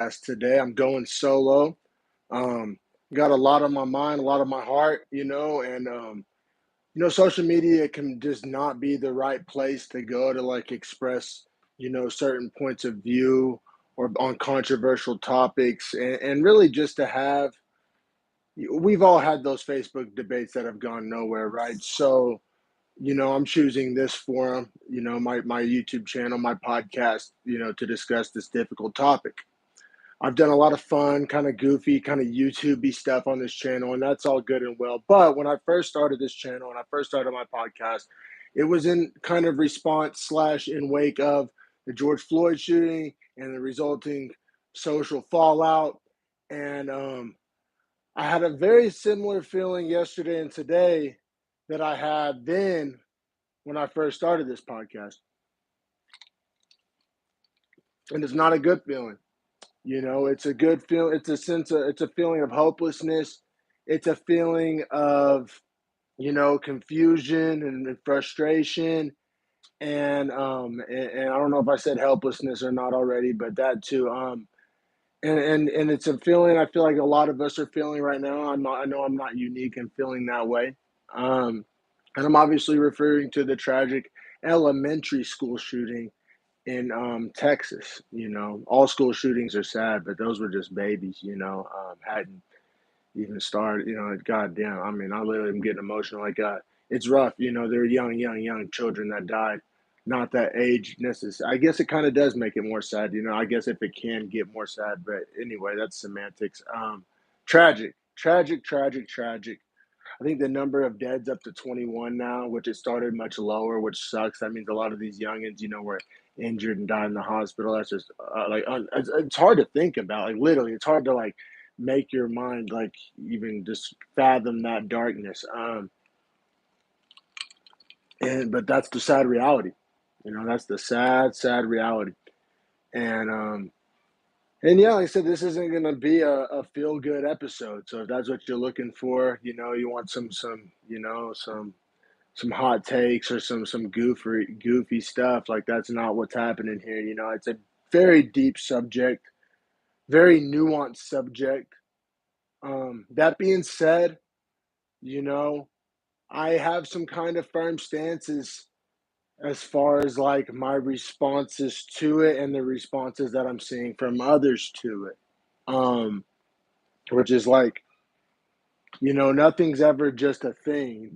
podcast today. I'm going solo. Um, got a lot on my mind, a lot on my heart, and social media can just not be the right place to go to like express, certain points of view or on controversial topics, and really just to have. We've all had those Facebook debates that have gone nowhere, right? So I'm choosing this forum, my YouTube channel, my podcast, to discuss this difficult topic. I've done a lot of fun, kind of goofy, kind of YouTubey stuff on this channel, and that's all good and well. But when I first started this channel and I first started my podcast, it was in kind of response slash in wake of the George Floyd shooting and the resulting social fallout. And I had a very similar feeling yesterday and today that I had then when I first started this podcast. And it's not a good feeling. It's a good feeling. It's a feeling of hopelessness. It's a feeling of, confusion and frustration. And I don't know if I said helplessness or not already, but that too. And it's a feeling I feel like a lot of us are feeling right now. I know I'm not unique in feeling that way. Um, and I'm obviously referring to the tragic elementary school shooting in Texas. All school shootings are sad, but those were just babies. Hadn't even started. Goddamn. I mean, I literally am getting emotional. Like, it's rough. They're young children that died. Not that age necessary. I guess it kind of does make it more sad. I guess if it can get more sad, but anyway, that's semantics. Tragic, tragic, tragic, tragic. I think the number of deads up to 21 now, which it started much lower, which sucks. That means a lot of these youngins, were injured and died in the hospital. That's just it's hard to think about. Like literally, it's hard to like make your mind like even just fathom that darkness. But that's the sad reality. That's the sad, sad reality. And and yeah, like I said, this isn't gonna be a feel good episode. So if that's what you're looking for, you want some hot takes or some goofy stuff. Like that's not what's happening here. It's a very deep subject, very nuanced subject. That being said, you know, I have some kind of firm stances as far as like my responses to it and the responses that I'm seeing from others to it. Um, which is like, nothing's ever just a thing,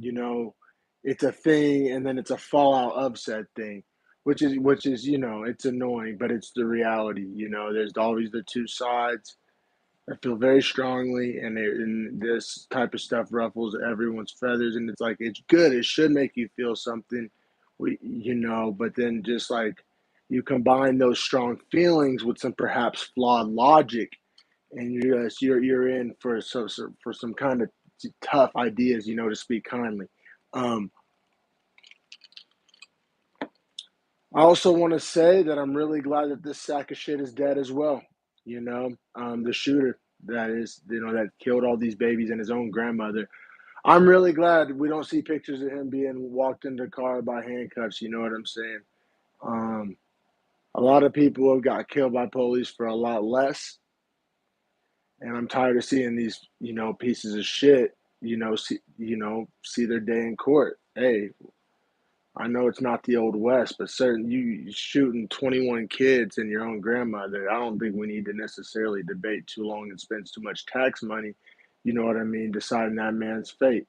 it's a thing and then it's a fallout of said thing, which is, it's annoying, but it's the reality. There's always the two sides. I feel very strongly, and this type of stuff ruffles everyone's feathers, and it's like it's good. It should make you feel something, but then just like you combine those strong feelings with some perhaps flawed logic, and you're in for for some kind of tough ideas, to speak kindly. Um, I also want to say that I'm really glad that this sack of shit is dead as well. The shooter that killed all these babies and his own grandmother. I'm really glad we don't see pictures of him being walked into the car by handcuffs. You know what I'm saying? Um, a lot of people have got killed by police for a lot less, and I'm tired of seeing these, pieces of shit, see their day in court. Hey, I know it's not the old west, but certain you shooting 21 kids and your own grandmother. I don't think we need to necessarily debate too long and spend too much tax money. You know what I mean? Deciding that man's fate.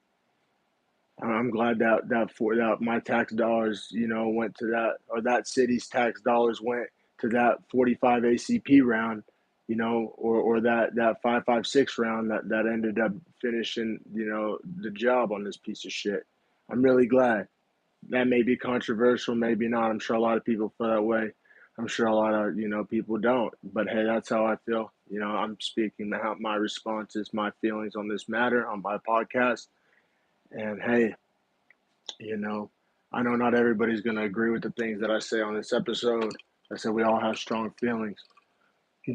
I'm glad that my tax dollars, went to that, or that city's tax dollars went to that 45 ACP round, or that 5.56 round that ended up finishing, the job on this piece of shit. I'm really glad. That may be controversial, maybe not. I'm sure a lot of people feel that way. I'm sure a lot of people don't. But hey, that's how I feel. I'm speaking how my responses, my feelings on this matter on my podcast. And hey, you know, I know not everybody's going to agree with the things that I say on this episode. I said we all have strong feelings.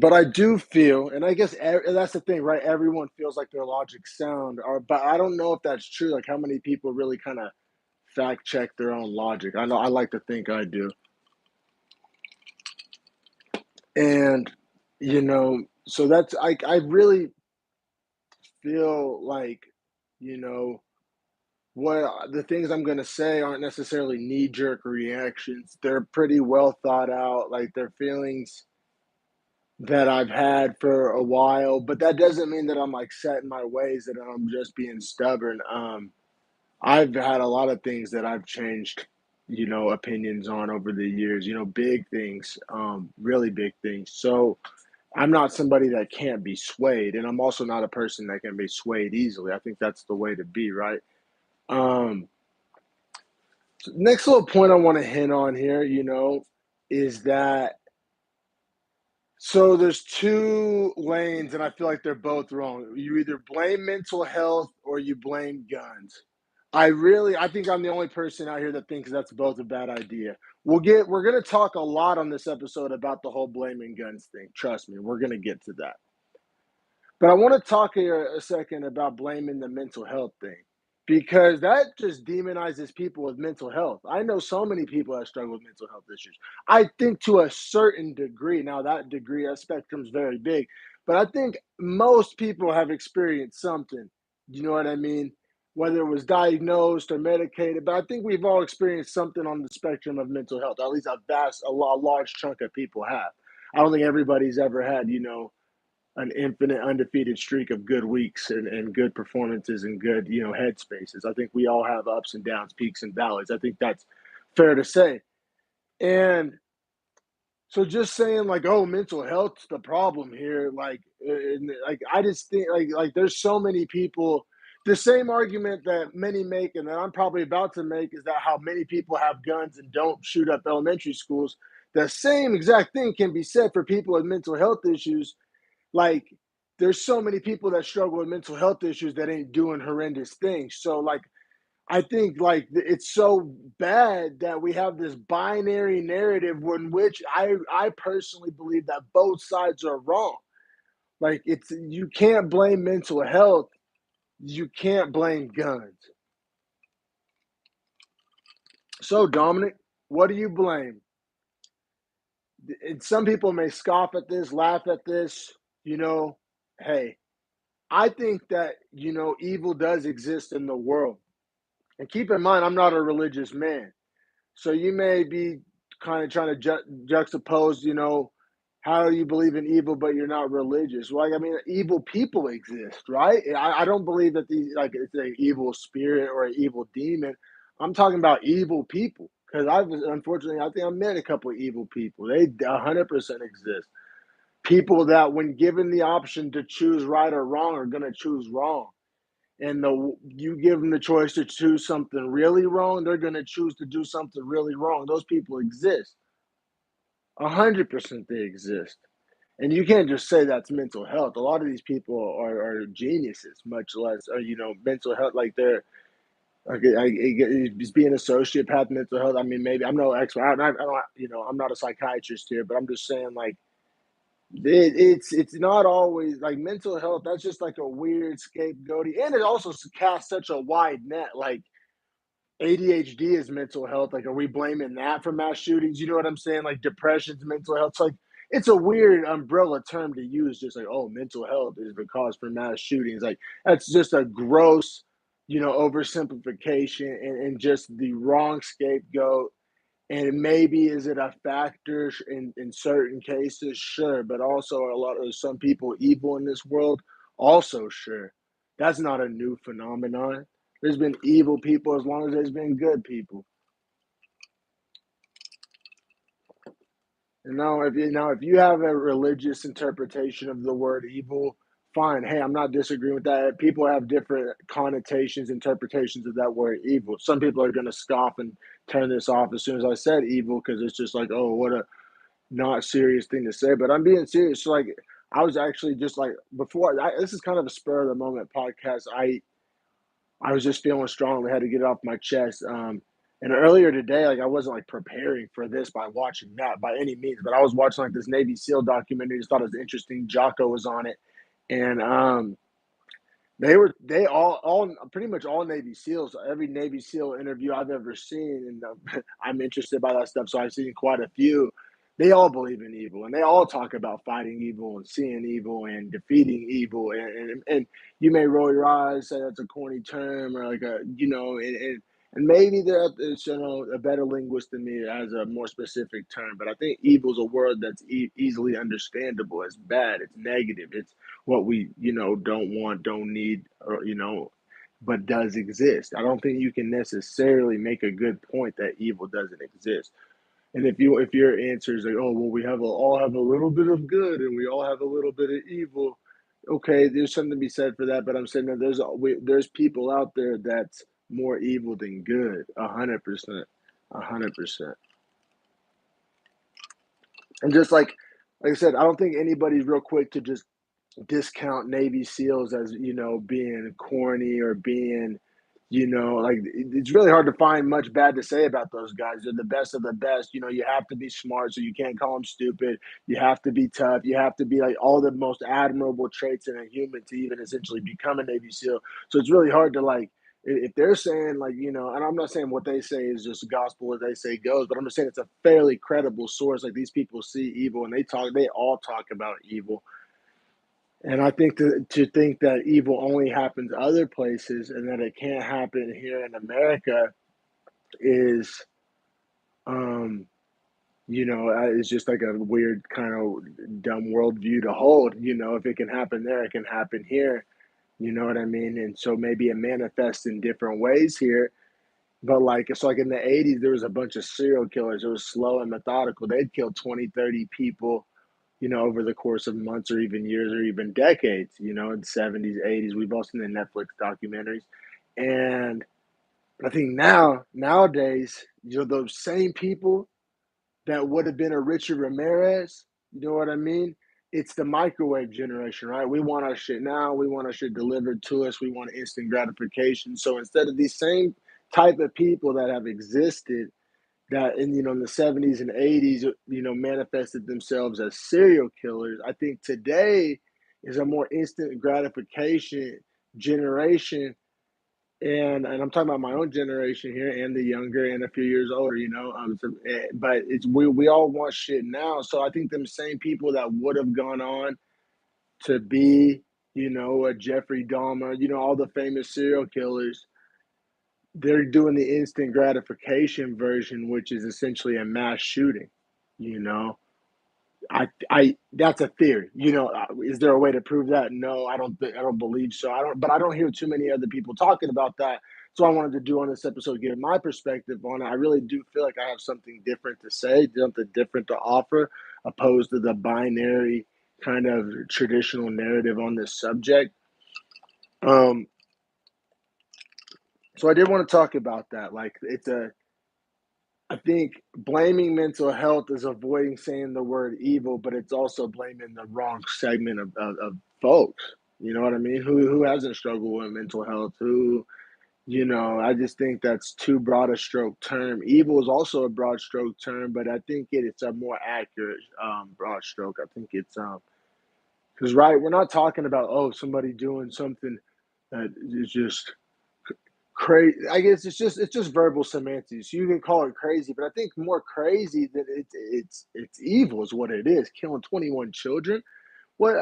But I do feel, and I guess that's the thing, right? Everyone feels like their logic's sound, but I don't know if that's true. Like how many people really kind of fact check their own logic. I know I like to think I do. And, So that's I really feel like, you know, what the things I'm gonna say aren't necessarily knee-jerk reactions. They're pretty well thought out, like, they're feelings that I've had for a while, but that doesn't mean that I'm, like, set in my ways, that I'm just being stubborn. I've had a lot of things that I've changed, opinions on over the years, big things, really big things. So, I'm not somebody that can't be swayed, and I'm also not a person that can be swayed easily. I think that's the way to be, right? Um, Next little point I want to hit on here, is that so there's two lanes, and I feel like they're both wrong. You either blame mental health or you blame guns. I think I'm the only person out here that thinks that's both a bad idea. We're gonna talk a lot on this episode about the whole blaming guns thing. Trust me, we're gonna get to that. But I want to talk here a second about blaming the mental health thing because that just demonizes people with mental health. I know so many people that struggle with mental health issues. I think to a certain degree, now that degree, that spectrum is very big, but I think most people have experienced something. You know what I mean? Whether it was diagnosed or medicated, but I think we've all experienced something on the spectrum of mental health. At least a large chunk of people have. I don't think everybody's ever had, an infinite undefeated streak of good weeks and good performances and good headspaces. I think we all have ups and downs, peaks and valleys. I think that's fair to say. And so just saying like, oh, mental health's the problem here, like I just think like there's so many people. The same argument that many make and that I'm probably about to make is that how many people have guns and don't shoot up elementary schools. The same exact thing can be said for people with mental health issues, like there's so many people that struggle with mental health issues that ain't doing horrendous things. So like I think like it's so bad that we have this binary narrative in which I personally believe that both sides are wrong. Like it's you can't blame mental health, you can't blame guns. So Dominic, what do you blame? And some people may scoff at this, laugh at this, you know, hey, I think that, evil does exist in the world. And keep in mind, I'm not a religious man. So you may be kind of trying to juxtapose, how do you believe in evil, but you're not religious? Well, like, I mean, evil people exist, right? I don't believe that like, it's an evil spirit or an evil demon. I'm talking about evil people because unfortunately, I think I met a couple of evil people. They 100% exist. People that, when given the option to choose right or wrong, are going to choose wrong. And you give them the choice to choose something really wrong, they're going to choose to do something really wrong. Those people exist. 100% they exist. And you can't just say that's mental health. A lot of these people are geniuses, much less, mental health. Like they're, like, just being a sociopath, mental health. I mean, maybe I'm no expert. I don't, I'm not a psychiatrist here, but I'm just saying, like, it's not always like mental health. That's just like a weird scapegoating, and it also casts such a wide net. Like ADHD is mental health. Like, are we blaming that for mass shootings? You know what I'm saying? Like depression's mental health. So, like it's a weird umbrella term to use. Just like, oh, mental health is the cause for mass shootings. Like that's just a gross, oversimplification and just the wrong scapegoat. And maybe is it a factor in certain cases? Sure, but also a lot of some people evil in this world. Also, sure, that's not a new phenomenon. There's been evil people as long as there's been good people. If you have a religious interpretation of the word evil, fine. Hey, I'm not disagreeing with that. People have different connotations, interpretations of that word evil. Some people are going to scoff and turn this off as soon as I said evil because it's just like, oh, what a not serious thing to say, but I'm being serious. So, like, I was actually just like before. This is kind of a spur of the moment podcast. I was just feeling strongly, had to get it off my chest. And earlier today, like I wasn't like preparing for this by watching that by any means, but I was watching like this Navy SEAL documentary. Just thought it was interesting. Jocko was on it, and they all pretty much all Navy SEALs. Every Navy SEAL interview I've ever seen, and I'm interested by that stuff. So I've seen quite a few. they all believe in evil, and they all talk about fighting evil and seeing evil and defeating evil. And you may roll your eyes, say that's a corny term, or like a, and maybe there is, a better linguist than me has a more specific term. But I think evil is a word that's easily understandable. It's bad. It's negative. It's what we, don't want, don't need, or but does exist. I don't think you can necessarily make a good point that evil doesn't exist. And if your answer is like, oh well, we all have a little bit of good and we all have a little bit of evil, okay, there's something to be said for that. But I'm saying that there's people out there that's more evil than good, 100%, 100%. And just like I said, I don't think anybody's real quick to just discount Navy SEALs as being corny or being like it's really hard to find much bad to say about those guys. They're the best of the best. You have to be smart, so you can't call them stupid. You have to be tough. You have to be like all the most admirable traits in a human to even essentially become a Navy SEAL. So it's really hard to like if they're saying like and I'm not saying what they say is just gospel as they say goes, but I'm just saying it's a fairly credible source. Like these people see evil and they all talk about evil. And I think to think that evil only happens other places and that it can't happen here in America is, um, is just like a weird kind of dumb worldview to hold. If it can happen there, it can happen here. You know what I mean? And so maybe it manifests in different ways here. But like in the 80s, there was a bunch of serial killers. It was slow and methodical. They'd kill 20, 30 people over the course of months or even years or even decades, in the 70s, 80s. We've all seen the Netflix documentaries. And I think nowadays, those same people that would have been a Richard Ramirez, you know what I mean? It's the microwave generation, right? We want our shit now. We want our shit delivered to us. We want instant gratification. So instead of these same type of people that have existed that in the 70s and 80s manifested themselves as serial killers, I think today is a more instant gratification generation. And I'm talking about my own generation here and the younger and a few years older, but it's we all want shit now. So I think them same people that would have gone on to be a Jeffrey Dahmer, all the famous serial killers, they're doing the instant gratification version, which is essentially a mass shooting. You know, I that's a theory. Is there a way to prove that? No, I don't believe so. But I don't hear too many other people talking about that. So I wanted to do on this episode, give my perspective on it. I really do feel like I have something different to say, something different to offer, opposed to the binary kind of traditional narrative on this subject. Um, so I did want to talk about that. Like I think blaming mental health is avoiding saying the word evil, but it's also blaming the wrong segment of folks. You know what I mean? Who hasn't struggled with mental health? I just think that's too broad a stroke term. Evil is also a broad stroke term, but I think it's a more accurate broad stroke. I think it's because right, we're not talking about somebody doing something that is just crazy. I guess it's just verbal semantics. You can call it crazy, but I think more crazy than it's evil is what it is. Killing 21 children. What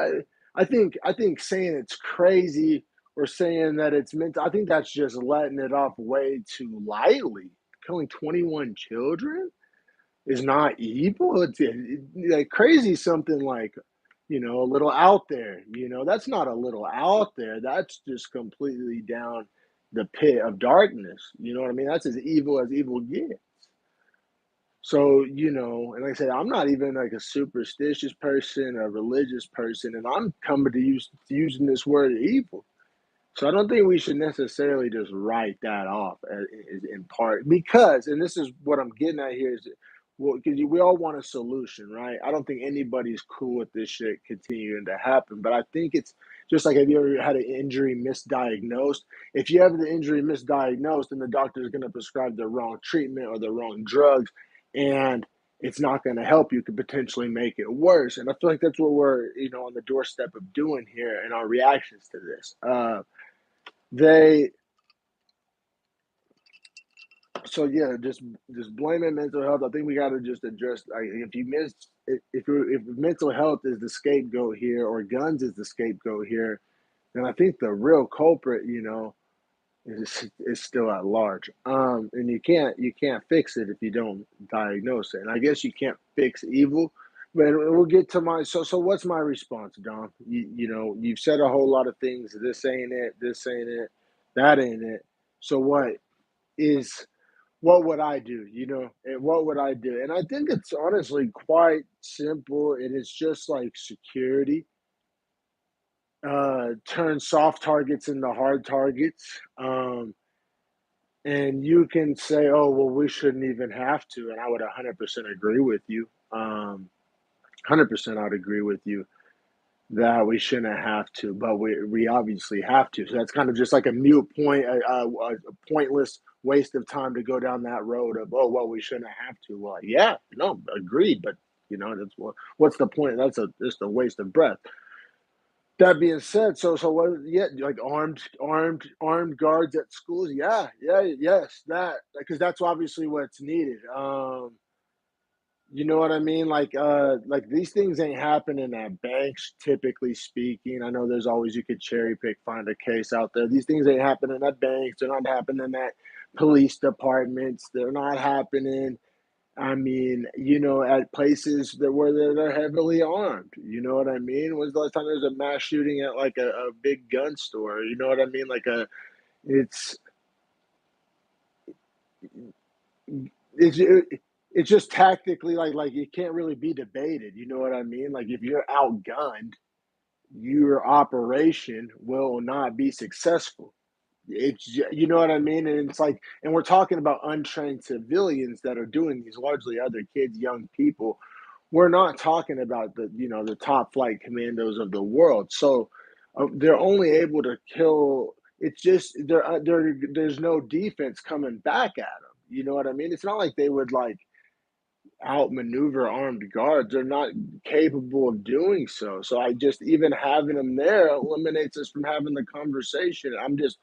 I think saying it's crazy or saying that it's meant. I think that's just letting it off way too lightly. Killing 21 children is not evil. Like crazy something like a little out there. That's not a little out there. That's just completely down the pit of darkness. You know what I mean? That's as evil gets. So, and like I said, I'm not even like a superstitious person, a religious person, and I'm coming to using this word evil. So I don't think we should necessarily just write that off in part because, and this is what I'm getting at here is, well, because we all want a solution, right? I don't think anybody's cool with this shit continuing to happen, but I think it's just like, have you ever had an injury misdiagnosed? If you have the injury misdiagnosed, then the doctor is going to prescribe the wrong treatment or the wrong drugs, and it's not going to help. You could potentially make it worse. And I feel like that's what we're, on the doorstep of doing here in our reactions to this. They So yeah, just blaming mental health. I think we got to just address, like, if you miss, if mental health is the scapegoat here, or guns is the scapegoat here, then I think the real culprit, is still at large. And you can't fix it if you don't diagnose it. And I guess you can't fix evil. But we'll get to my, so what's my response, Dom? You've said a whole lot of things. This ain't it. This ain't it. That ain't it. So is what would I do? And what would I do? And I think it's honestly quite simple. And it's just like security. Turn soft targets into hard targets. And you can say, "Oh, well, we shouldn't even have to," and I would 100% agree with you. 100% I'd agree with you that we shouldn't have to, but we obviously have to. So that's kind of just like a mute point, a pointless waste of time to go down that road of, "Oh, well, we shouldn't have to." Well, yeah, no, agreed, but that's what's the point? That's just a waste of breath. That being said, so what? Yeah, like armed guards at schools. Yeah, yeah, yes, that, because that's obviously what's needed. You know what I mean? Like these things ain't happening at banks, typically speaking. I know there's always, you could cherry pick, find a case out there. These things ain't happening at banks. They're not happening at police departments. They're not happening, I mean, at places where they're heavily armed. You know what I mean? When's the last time there was a mass shooting at like a big gun store? You know what I mean? It's it's it's just tactically, like it can't really be debated. You know what I mean? Like if you're outgunned, your operation will not be successful. You know what I mean? And it's like, and we're talking about untrained civilians that are doing these, largely other kids, young people. We're not talking about the top flight commandos of the world. So they're only able to kill. It's just there's no defense coming back at them. You know what I mean? It's not like they would like outmaneuver armed guards. They're not capable of doing so. So I just, even having them there eliminates us from having the conversation. I'm just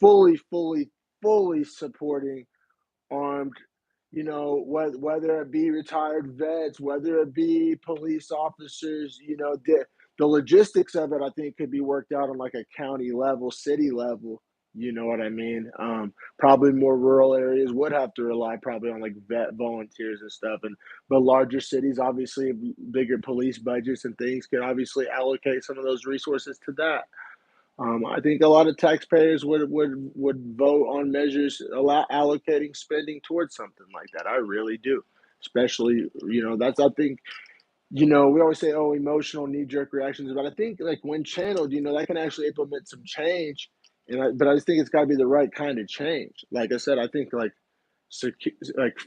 fully, fully, fully supporting armed, whether it be retired vets, whether it be police officers, the logistics of it, I think, could be worked out on like a county level, city level. You know what I mean? Probably more rural areas would have to rely probably on like vet volunteers and stuff. But larger cities, obviously, bigger police budgets and things, could obviously allocate some of those resources to that. I think a lot of taxpayers would vote on measures allocating spending towards something like that. I really do, especially, that's, I think, we always say, oh, emotional knee jerk reactions, but I think like when channeled, that can actually implement some change. But I just think it's got to be the right kind of change. Like I said, I think like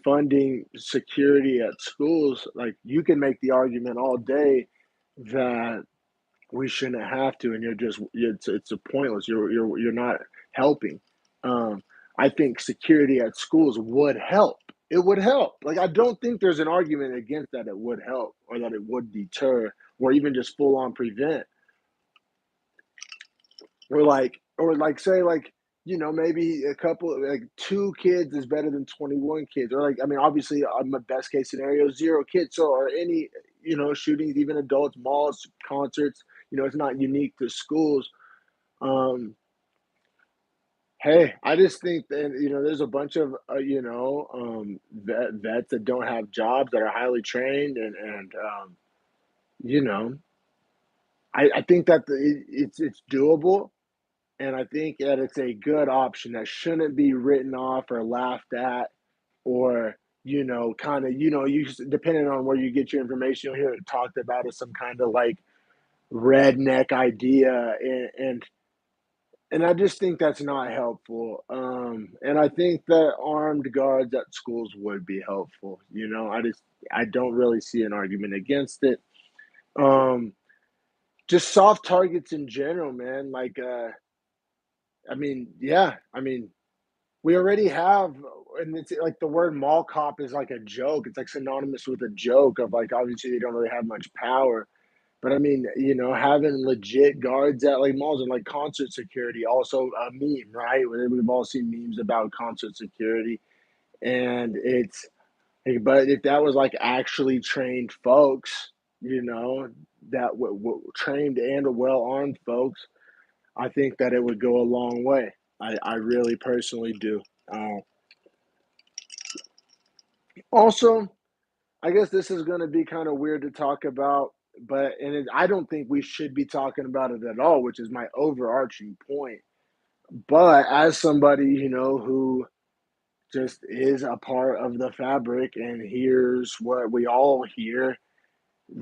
funding security at schools, like you can make the argument all day that we shouldn't have to, and it's a pointless. You're not helping. I think security at schools would help. It would help. Like I don't think there's an argument against that. It would help, or that it would deter, or even just full on prevent, or like say like maybe a couple, like two kids is better than 21 kids, or like, I mean, obviously on the best case scenario, zero kids. So, or any shootings, even adults, malls, concerts. It's not unique to schools. um hey, I just think that there's a bunch of vets that don't have jobs, that are highly trained, and you know I think that it's doable. And I think that it's a good option that shouldn't be written off or laughed at, or kind of, depending on where you get your information, you'll hear it talked about as some kind of like redneck idea, and I just think that's not helpful. And I think that armed guards at schools would be helpful. I don't really see an argument against it. Um, just soft targets in general, man. Like, I mean, yeah, I mean, we already have, and it's like the word mall cop is like a joke. It's like synonymous with a joke of like, obviously they don't really have much power. But I mean, having legit guards at like malls, and like concert security, also a meme, right? We've all seen memes about concert security. And but if that was like actually trained folks, you know, that trained and well armed folks, I think that it would go a long way. I really personally do. Uh, Also, I guess this is going to be kind of weird to talk about, but I don't think we should be talking about it at all, which is my overarching point. But as somebody, who just is a part of the fabric and hears what we all hear,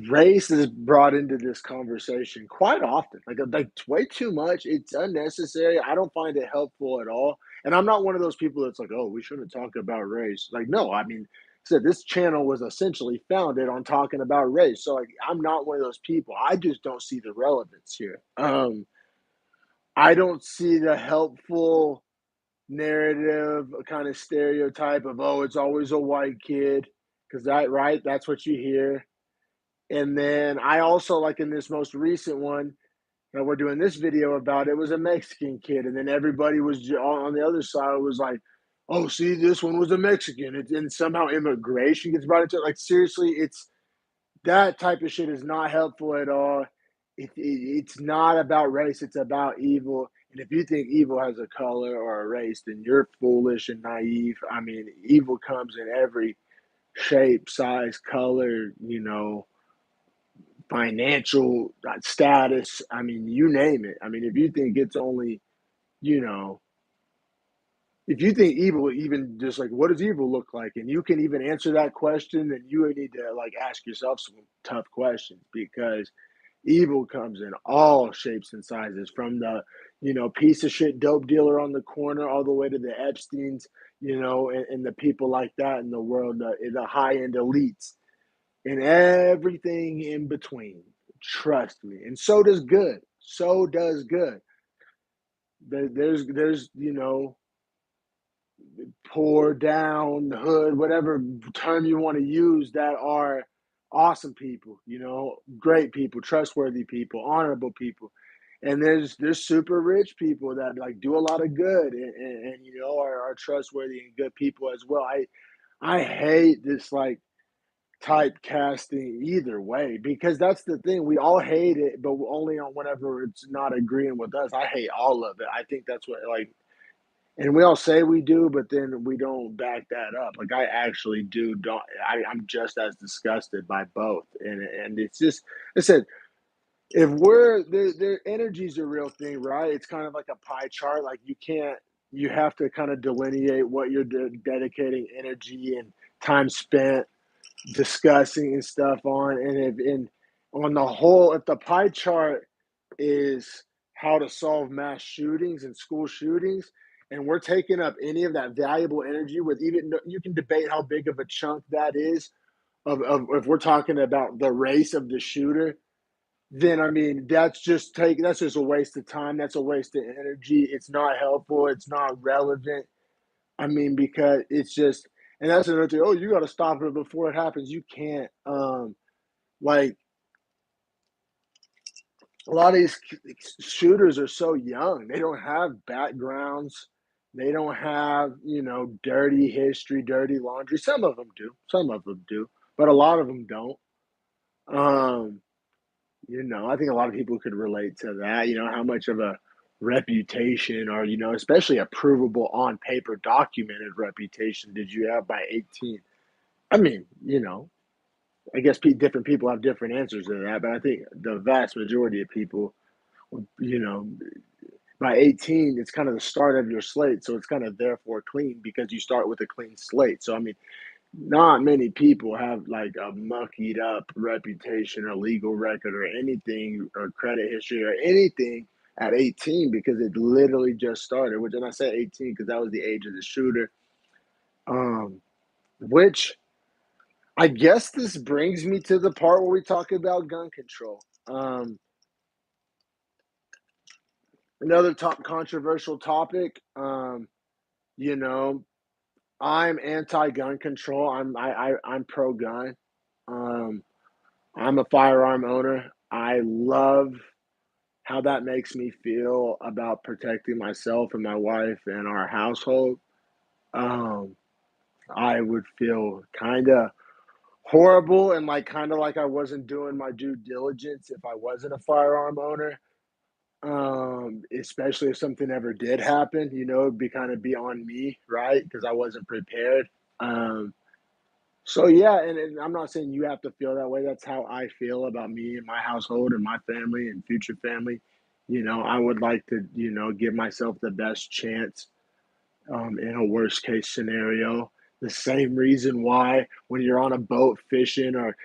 race is brought into this conversation quite often, like way too much. It's unnecessary. I don't find it helpful at all. And I'm not one of those people that's like, oh, we shouldn't talk about race. Like, no, I mean, so this channel was essentially founded on talking about race. So like, I'm not one of those people. I just don't see the relevance here. I don't see the helpful narrative, a kind of stereotype of, oh, it's always a white kid, because that's what you hear. And then I also, like, in this most recent one that we're doing this video about, it was a Mexican kid, and then everybody was on the other side was like, "Oh, see, this one was a Mexican," and somehow immigration gets brought into it. Like, seriously, it's that type of shit is not helpful at all. It's not about race; it's about evil. And if you think evil has a color or a race, then you're foolish and naive. I mean, evil comes in every shape, size, color. Financial status. I mean, you name it. I mean, if you think it's only, you know, if you think evil, even just like what does evil look like, and you can even answer that question, then you would need to like ask yourself some tough questions, because evil comes in all shapes and sizes, from the piece of shit dope dealer on the corner all the way to the Epstein's, and the people like that in the world, the high end elites and everything in between. Trust me. And so does good. So does good. There's poor, down, hood, whatever term you want to use, that are awesome people, great people, trustworthy people, honorable people. And there's super rich people that like do a lot of good, and are trustworthy and good people as well. I hate this like typecasting either way, because that's the thing. We all hate it, but only on whenever it's not agreeing with us. I hate all of it. I think that's what, like, and we all say we do, but then we don't back that up. Like, I actually do. Don't I'm just as disgusted by both, and it's just, I said, if we're their energy's a real thing, right? It's kind of like a pie chart. Like, you have to kind of delineate what you're dedicating energy and time spent discussing and stuff on. And on the whole, if the pie chart is how to solve mass shootings and school shootings, and we're taking up any of that valuable energy, with even, you can debate how big of a chunk that is of if we're talking about the race of the shooter, then I mean, that's just a waste of time. That's a waste of energy. It's not helpful. It's not relevant. I mean, because it's just, and that's another thing. Oh, you got to stop it before it happens. You can't. Like, a lot of these shooters are so young. They don't have backgrounds. They don't have, dirty history, dirty laundry. Some of them do. Some of them do, but a lot of them don't. Um, I think a lot of people could relate to that. How much of a reputation, or, especially a provable on paper documented reputation, did you have by 18? I mean, I guess different people have different answers to that, but I think the vast majority of people, you know, by 18, it's kind of the start of your slate. So it's kind of therefore clean, because you start with a clean slate. So, I mean, not many people have like a muckied up reputation or legal record or anything, or credit history or anything at 18, because it literally just started. Which, and I say 18 because that was the age of the shooter. Um, which I guess this brings me to the part where we talk about gun control. Another top controversial topic. You know, I'm anti-gun control. I'm pro-gun. Um, I'm a firearm owner. I love how that makes me feel about protecting myself and my wife and our household. Um, I would feel kind of horrible and like kind of like I wasn't doing my due diligence if I wasn't a firearm owner. Especially if something ever did happen, it'd be kind of be on me, right? Because I wasn't prepared. Um, so yeah, and I'm not saying you have to feel that way. That's how I feel about me and my household and my family and future family. I would like to, give myself the best chance in a worst case scenario. The same reason why when you're on a boat fishing or,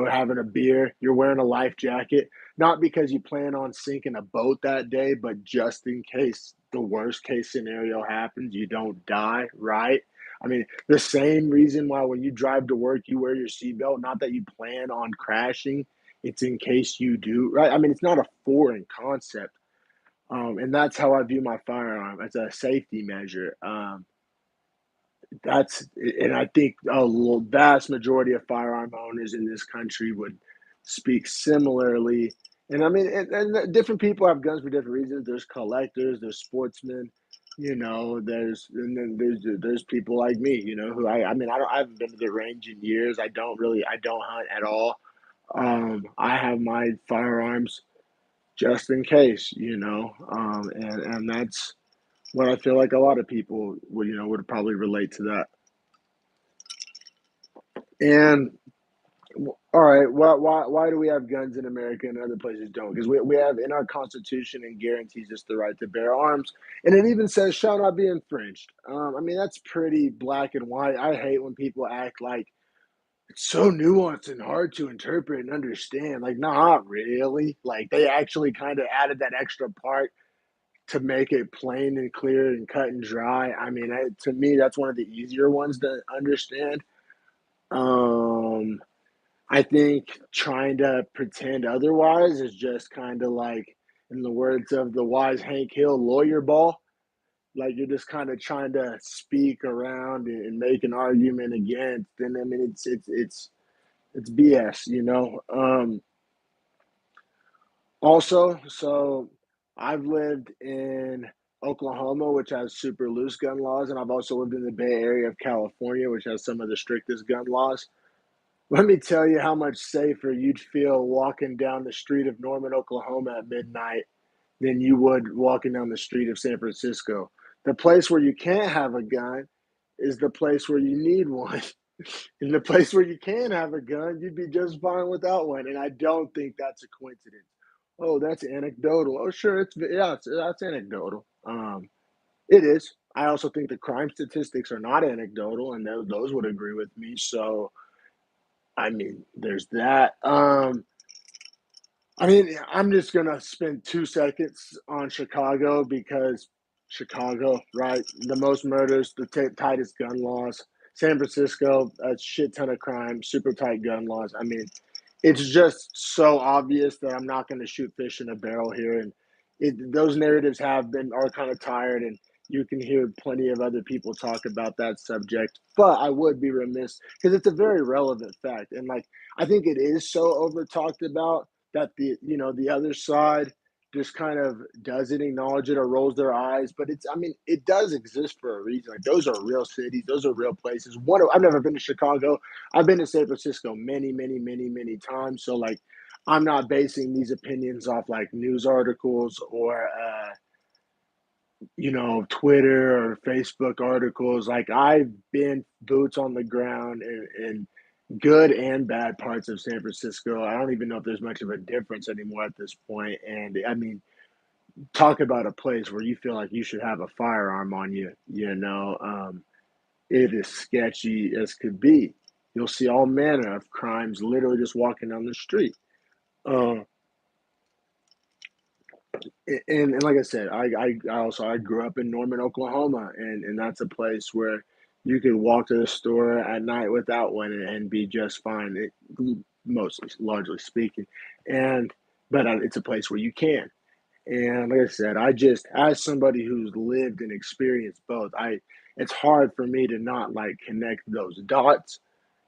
having a beer, you're wearing a life jacket, not because you plan on sinking a boat that day, but just in case the worst case scenario happens, you don't die, right? I mean, the same reason why when you drive to work, you wear your seatbelt, not that you plan on crashing, it's in case you do, right? I mean, it's not a foreign concept. And that's how I view my firearm as a safety measure. And I think vast majority of firearm owners in this country would speak similarly. And I mean, and different people have guns for different reasons. There's collectors, there's sportsmen, and then there's people like me, who I mean, I haven't been to the range in years. I don't hunt at all. I have my firearms just in case, and that's what I feel like a lot of people would probably relate to that. And all right, why do we have guns in America and other places don't? Because we have in our Constitution and guarantees us the right to bear arms, and it even says shall not be infringed. I mean that's pretty black and white. I hate when people act like it's so nuanced and hard to interpret and understand. Like, not really. Like they actually kind of added that extra part to make it plain and clear and cut and dry. I mean, to me, that's one of the easier ones to understand. Um, I think trying to pretend otherwise is just kind of like, in the words of the wise Hank Hill, lawyer ball. Like you're just kind of trying to speak around and make an argument against. And I mean, it's BS, Also, so I've lived in Oklahoma, which has super loose gun laws, and I've also lived in the Bay Area of California, which has some of the strictest gun laws. Let me tell you how much safer you'd feel walking down the street of Norman, Oklahoma at midnight than you would walking down the street of San Francisco. The place where you can't have a gun is the place where you need one. In the place where you can have a gun, you'd be just fine without one. And I don't think that's a coincidence. Oh, that's anecdotal. Oh, sure, that's anecdotal. It is. I also think the crime statistics are not anecdotal, and those would agree with me. So, I mean, there's that. I mean, I'm just gonna spend 2 seconds on Chicago because Chicago, right? The most murders, the tightest gun laws. San Francisco, a shit ton of crime, super tight gun laws. I mean, it's just so obvious that I'm not going to shoot fish in a barrel here, and those narratives are kind of tired, and you can hear plenty of other people talk about that subject. But I would be remiss because it's a very relevant fact, and like I think it is so over talked about that the other side just kind of doesn't acknowledge it or rolls their eyes. But I mean, it does exist for a reason. Like those are real cities, those are real places. I've never been to Chicago. I've been to San Francisco many, many, many, many times. So like, I'm not basing these opinions off like news articles or Twitter or Facebook articles. Like I've been boots on the ground in good and bad parts of San Francisco. I don't even know if there's much of a difference anymore at this point. And I mean, talk about a place where you feel like you should have a firearm on you. It is sketchy as could be. You'll see all manner of crimes literally just walking down the street. Uh, and like I said, I grew up in Norman, Oklahoma, and that's a place where you could walk to the store at night without one and be just fine. Mostly, largely speaking, and but it's a place where you can. And like I said, I just as somebody who's lived and experienced both, I it's hard for me to not like connect those dots.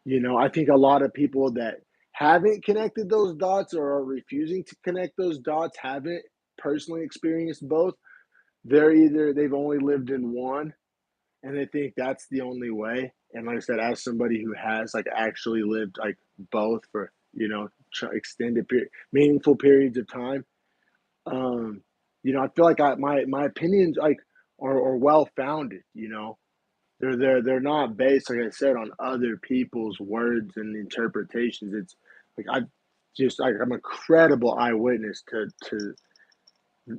I think a lot of people that haven't connected those dots or are refusing to connect those dots haven't personally experienced both. They've only lived in one and they think that's the only way. And like I said, as somebody who has like actually lived like both for extended period, meaningful periods of time, um, I feel like my opinions like are well founded. They're not based, like I said, on other people's words and interpretations. It's like I'm a credible eyewitness to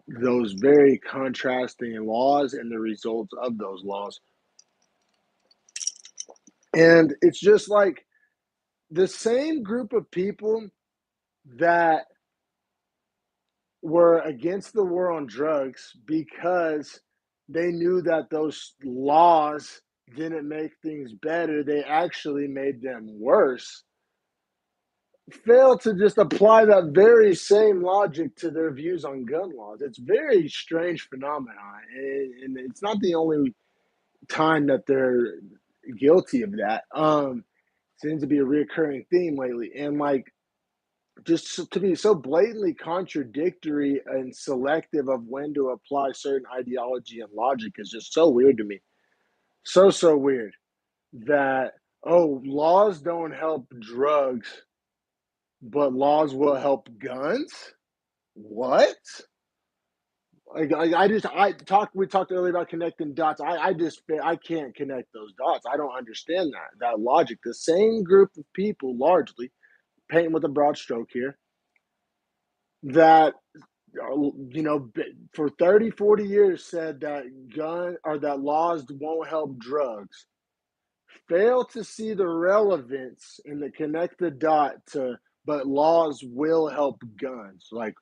those very contrasting laws and the results of those laws. And it's just like the same group of people that were against the war on drugs because they knew that those laws didn't make things better, they actually made them worse. Fail to just apply that very same logic to their views on gun laws. It's very strange phenomenon, and it's not the only time that they're guilty of that. Seems to be a recurring theme lately, and like just to be so blatantly contradictory and selective of when to apply certain ideology and logic is just so weird to me. So weird that laws don't help drugs, but laws will help guns. What? Like we talked earlier about connecting dots. I can't connect those dots. I don't understand that logic. The same group of people, largely painting with a broad stroke here, that for 30, 40 years said that that laws won't help drugs, fail to see the relevance and to connect the dot to, but laws will help guns. Like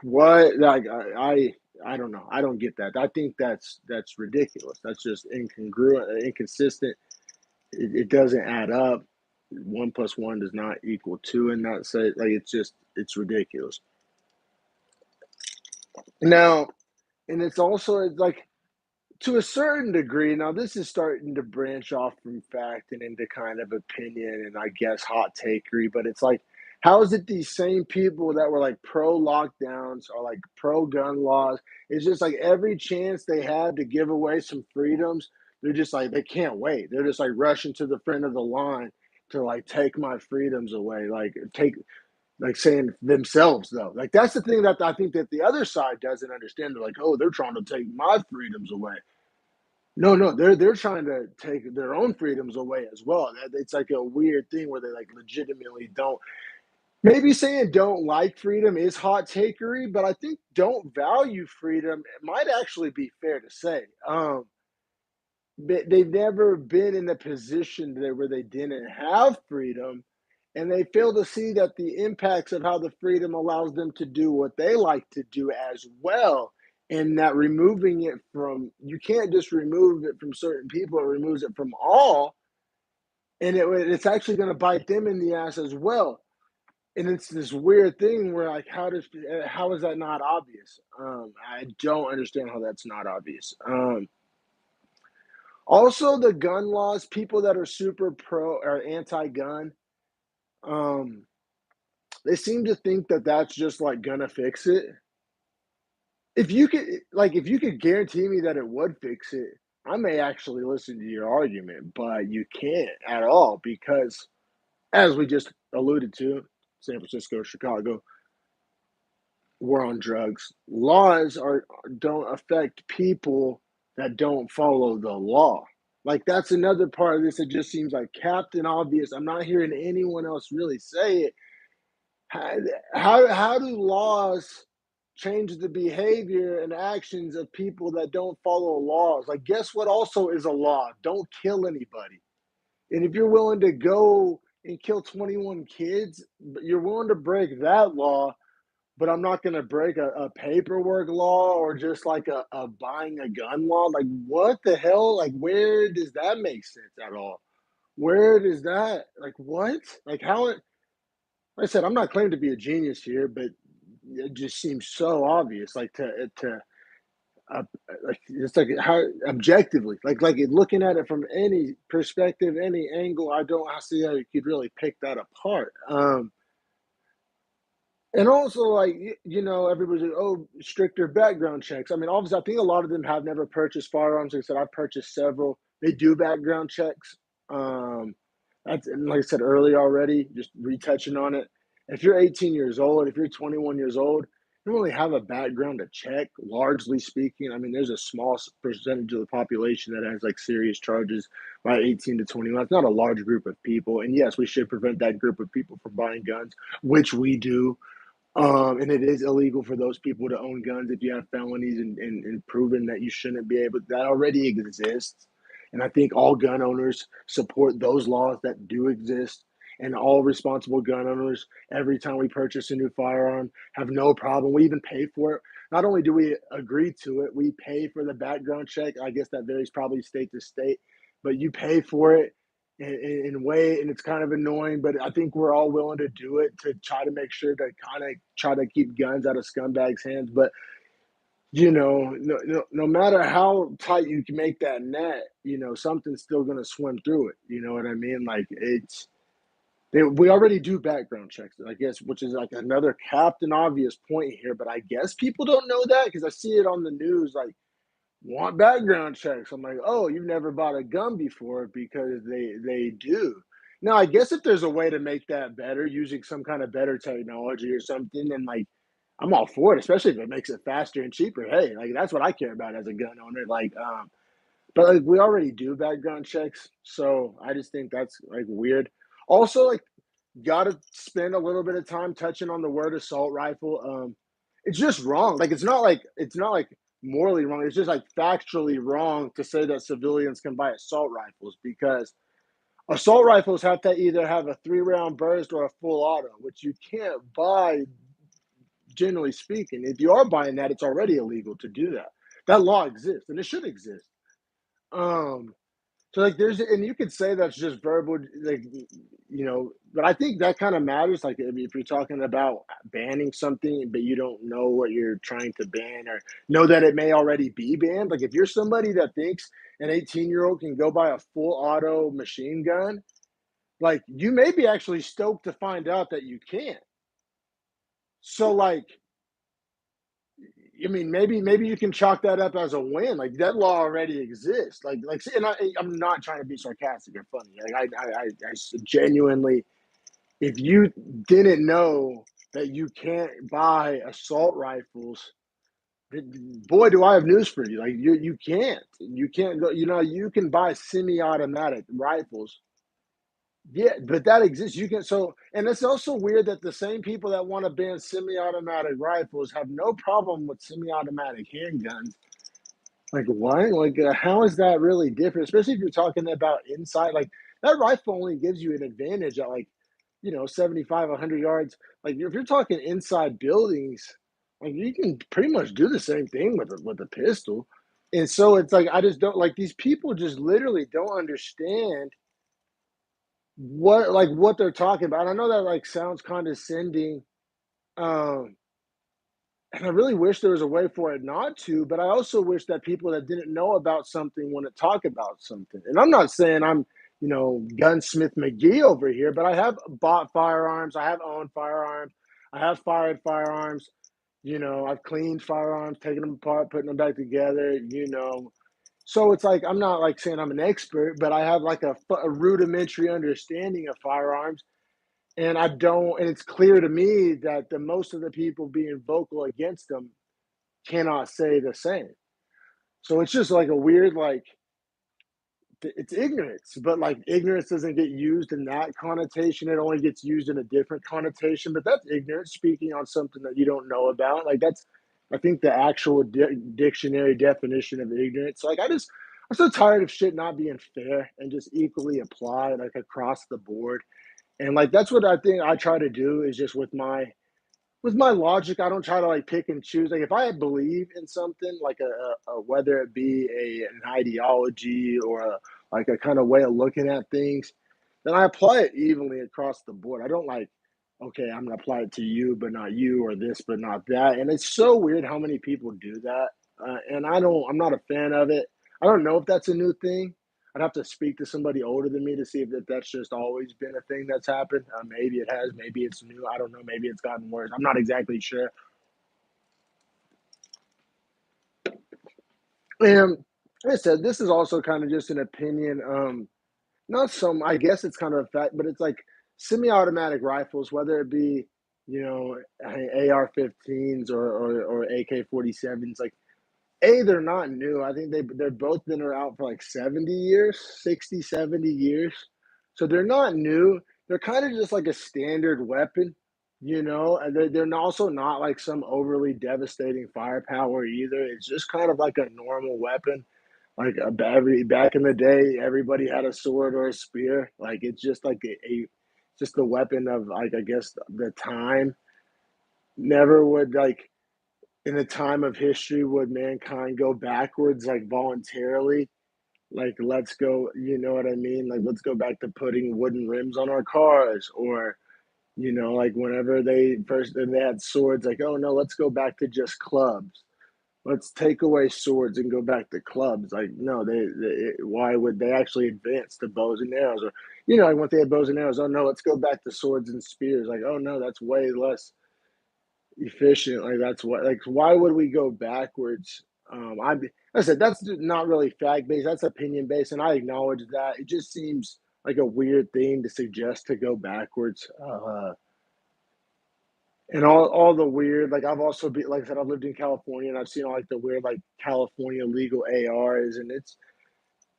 what? Like I don't know. I don't get that. I think that's ridiculous. That's just incongruent, inconsistent. It doesn't add up. One plus one does not equal two in that say. Like it's ridiculous. Now, and it's also like to a certain degree, now this is starting to branch off from fact and into kind of opinion and I guess hot takery, but it's like, how is it these same people that were like pro lockdowns or like pro gun laws? It's just like every chance they had to give away some freedoms, they're just like, they can't wait. They're just like rushing to the front of the line to like take my freedoms away, like saying themselves though. Like that's the thing that I think that the other side doesn't understand. They're like, oh, they're trying to take my freedoms away. No, they're trying to take their own freedoms away as well. It's like a weird thing where they like legitimately don't. Maybe saying don't like freedom is hot takery, but I think don't value freedom might actually be fair to say. They've never been in a position where they didn't have freedom, and they fail to see that the impacts of how the freedom allows them to do what they like to do as well. And that removing it from, you can't just remove it from certain people, it removes it from all. And it's actually going to bite them in the ass as well. And it's this weird thing where, like, how is that not obvious? I don't understand how that's not obvious. Also, the gun laws, people that are super pro or anti-gun, um, they seem to think that that's just like gonna fix it. If you could guarantee me that it would fix it, I may actually listen to your argument, but you can't at all because, as we just alluded to, San Francisco, Chicago, war on drugs, laws are don't affect people that don't follow the law. Like that's another part of this that just seems like Captain Obvious. I'm not hearing anyone else really say it. How how do laws change the behavior and actions of people that don't follow laws? Like guess what also is a law? Don't kill anybody. And if you're willing to go and kill 21 kids, but you're willing to break that law, but I'm not going to break a paperwork law or just like a buying a gun law. Like, what the hell? Like, where does that make sense at all? Where does that, like, what? Like, like I said, I'm not claiming to be a genius here, but it just seems so obvious. Like, uh, like, it's like how objectively, looking at it from any perspective, any angle, I don't see how you could really pick that apart. And also, like, everybody's like, oh, stricter background checks. I mean, obviously, I think a lot of them have never purchased firearms. Like I said, I've purchased several. They do background checks. Um, that's and like I said earlier already, just retouching on it. If you're 18 years old, if you're 21 years old, you don't really have a background to check, largely speaking. I mean, there's a small percentage of the population that has like serious charges by 18 to 21. It's not a large group of people. And yes, we should prevent that group of people from buying guns, which we do. And it is illegal for those people to own guns if you have felonies and proven that you shouldn't be able. That already exists, and I think all gun owners support those laws that do exist. And all responsible gun owners, every time we purchase a new firearm, have no problem. We even pay for it. Not only do we agree to it, we pay for the background check. I guess that varies probably state to state, but you pay for it in a way, and it's kind of annoying, but I think we're all willing to do it to try to make sure to kind of try to keep guns out of scumbags' hands. But no matter how tight you can make that net, something's still gonna swim through it. You know what I mean? Like we already do background checks, I guess, which is like another captain obvious point here. But I guess people don't know that because I see it on the news, like want background checks. I'm like, oh, you've never bought a gun before because they do. Now, I guess if there's a way to make that better using some kind of better technology or something, then like I'm all for it, especially if it makes it faster and cheaper. Hey, like that's what I care about as a gun owner. But like we already do background checks, so I just think that's like weird. Also, like gotta spend a little bit of time touching on the word assault rifle. It's just wrong. Like it's not like morally wrong. It's just like factually wrong to say that civilians can buy assault rifles because assault rifles have to either have a 3 round burst or a full auto, which you can't buy generally speaking. If you are buying that, it's already illegal to do that. That law exists and it should exist. Um, so like and you could say that's just verbal, like but I think that kind of matters. Like if you're talking about banning something, but you don't know what you're trying to ban or know that it may already be banned. Like if you're somebody that thinks an 18-year-old can go buy a full auto machine gun, like you may be actually stoked to find out that you can't. So like I mean, maybe you can chalk that up as a win. Like that law already exists. And I'm not trying to be sarcastic or funny. Genuinely, if you didn't know that you can't buy assault rifles, boy, do I have news for you. Like you can't go. You can buy semi-automatic rifles. Yeah, but that exists. You can and it's also weird that the same people that want to ban semi-automatic rifles have no problem with semi-automatic handguns. Like what? Like how is that really different? Especially if you're talking about inside. Like that rifle only gives you an advantage at 75, 100 yards. Like if you're talking inside buildings, like you can pretty much do the same thing with a pistol. And so it's like I just don't like these people just literally don't understand what they're talking about. I know that like sounds condescending, um, and I really wish there was a way for it not to, but I also wish that people that didn't know about something want to talk about something. And I'm not saying I'm, Gunsmith McGee over here, but I have bought firearms, I have owned firearms, I have fired firearms, I've cleaned firearms, taken them apart, putting them back together. So it's like I'm not like saying I'm an expert, but I have like a rudimentary understanding of firearms. And I don't, and it's clear to me that the most of the people being vocal against them cannot say the same. So it's just like a weird, like, it's ignorance, but like ignorance doesn't get used in that connotation. It only gets used in a different connotation, but that's ignorance speaking on something that you don't know about. Like, I think, the actual dictionary definition of ignorance. Like, I'm so tired of shit not being fair and just equally applied, like, across the board. And like, that's what I think I try to do is just with my logic, I don't try to like pick and choose. Like if I believe in something, like whether it be an ideology or like a kind of way of looking at things, then I apply it evenly across the board. I don't like, okay, I'm gonna apply it to you, but not you, or this, but not that. And it's so weird how many people do that. And I'm not a fan of it. I don't know if that's a new thing. I'd have to speak to somebody older than me to see if that's just always been a thing that's happened. Maybe it has. Maybe it's new. I don't know. Maybe it's gotten worse. I'm not exactly sure. And like I said, this is also kind of just an opinion. Not some, I guess it's kind of a fact, but it's like semi-automatic rifles, whether it be, you know, AR-15s or AK-47s. Like, they're not new. I think they're both been around for like 70 years, 60, 70 years. So they're not new. They're kind of just like a standard weapon, and they're also not like some overly devastating firepower either. It's just kind of like a normal weapon. Like back in the day, everybody had a sword or a spear. Like it's just like just a weapon of, like, I guess the time. Never would, like, in a time of history would mankind go backwards, like, voluntarily. Like, let's go, you know what I mean? Like, let's go back to putting wooden rims on our cars, or, like, whenever they had swords, like, oh no, let's go back to just clubs. Let's take away swords and go back to clubs. Like, no, why would they actually advance to bows and arrows? Or, like, once they had bows and arrows, oh no, let's go back to swords and spears. Like, oh no, that's way less efficient. Like, that's what, like, why would we go backwards? I said that's not really fact based. That's opinion based, and I acknowledge that. It just seems like a weird thing to suggest to go backwards. And all the weird, like, I've also been, like I said, I've lived in California, and I've seen all, like, the weird, like, California legal ARs, and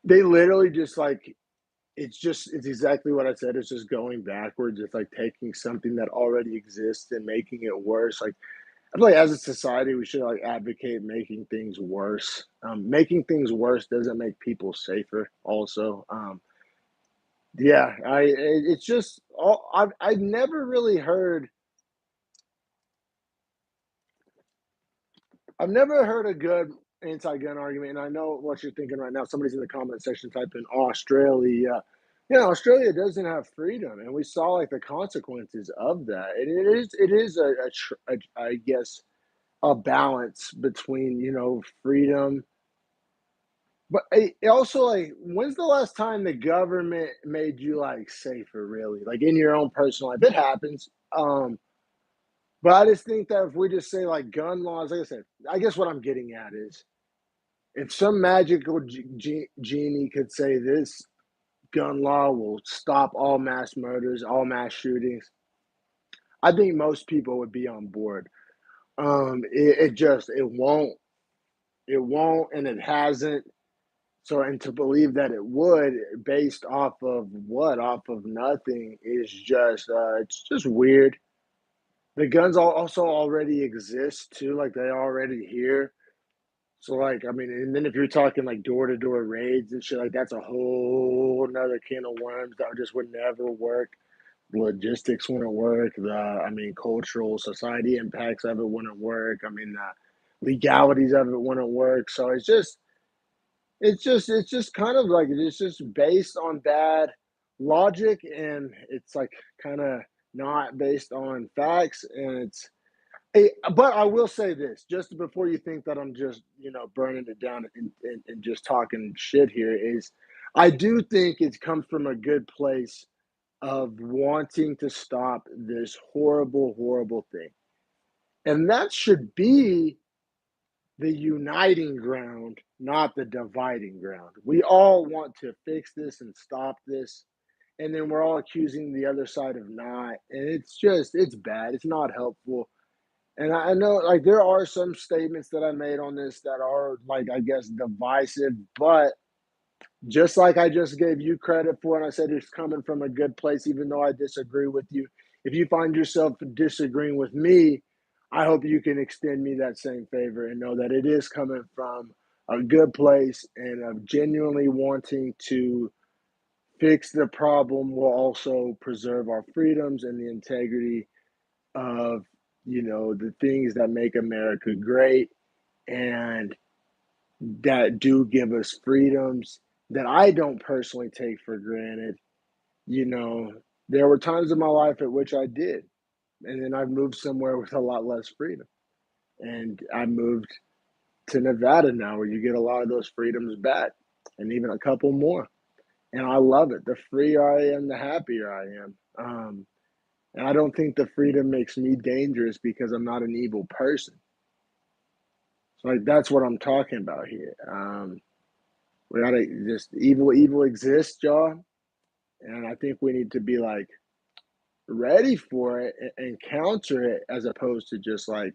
they literally just, like, it's exactly what I said. It's just going backwards. It's like taking something that already exists and making it worse. Like, I feel like as a society, we should, like, advocate making things worse. Making things worse doesn't make people safer. Also, yeah, it's just all I've never really heard. I've never heard a good anti-gun argument, and I know what you're thinking right now. Somebody's in the comment section typing Australia. Yeah, Australia doesn't have freedom, and we saw, like, the consequences of that. And it is I guess, a balance between, freedom. But also, like, when's the last time the government made you, like, safer, really, like, in your own personal life? It happens. But I just think that if we just say, like, gun laws, like I said, I guess what I'm getting at is, if some magical genie could say this gun law will stop all mass murders, all mass shootings, I think most people would be on board. It won't, and it hasn't. So, and to believe that it would, based off of what, off of nothing, is just, it's just weird. The guns also already exist too, like, they already here. So, like, I mean, and then if you're talking like door to door raids and shit, like, that's a whole another can of worms that just would never work. Logistics wouldn't work. I mean, cultural society impacts of it wouldn't work. I mean, legalities of it wouldn't work. So it's just kind of like, it's just based on bad logic, and it's like kind of not based on facts, and but I will say this, just before you think that I'm just, burning it down and just talking shit here, is I do think it comes from a good place of wanting to stop this horrible, horrible thing. And that should be the uniting ground, not the dividing ground. We all want to fix this and stop this. And then we're all accusing the other side of not. And it's bad. It's not helpful. And I know, like, there are some statements that I made on this that are, like, I guess, divisive, but just like I just gave you credit for, and I said it's coming from a good place, even though I disagree with you. If you find yourself disagreeing with me, I hope you can extend me that same favor and know that it is coming from a good place and of genuinely wanting to fix the problem will also preserve our freedoms and the integrity of, the things that make America great, and that do give us freedoms that I don't personally take for granted. You know, there were times in my life at which I did, and then I moved somewhere with a lot less freedom. And I moved to Nevada now, where you get a lot of those freedoms back, and even a couple more. And I love it. The freer I am, the happier I am. And I don't think the freedom makes me dangerous because I'm not an evil person. So, like, that's what I'm talking about here. We gotta just evil exists, y'all, and I think we need to be like ready for it and counter it as opposed to just like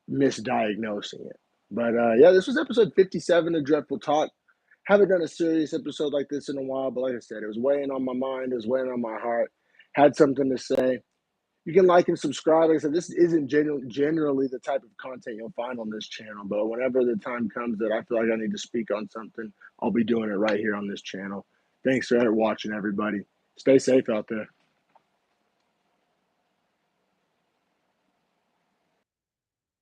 misdiagnosing it. But yeah, this was episode 57 of Dreadful Talk. Haven't done a serious episode like this in a while, but like I said, it was weighing on my mind, it was weighing on my heart. Had something to say. You can like and subscribe. Like I said, this isn't generally the type of content you'll find on this channel, but whenever the time comes that I feel like I need to speak on something, I'll be doing it right here on this channel. Thanks for watching, everybody. Stay safe out there.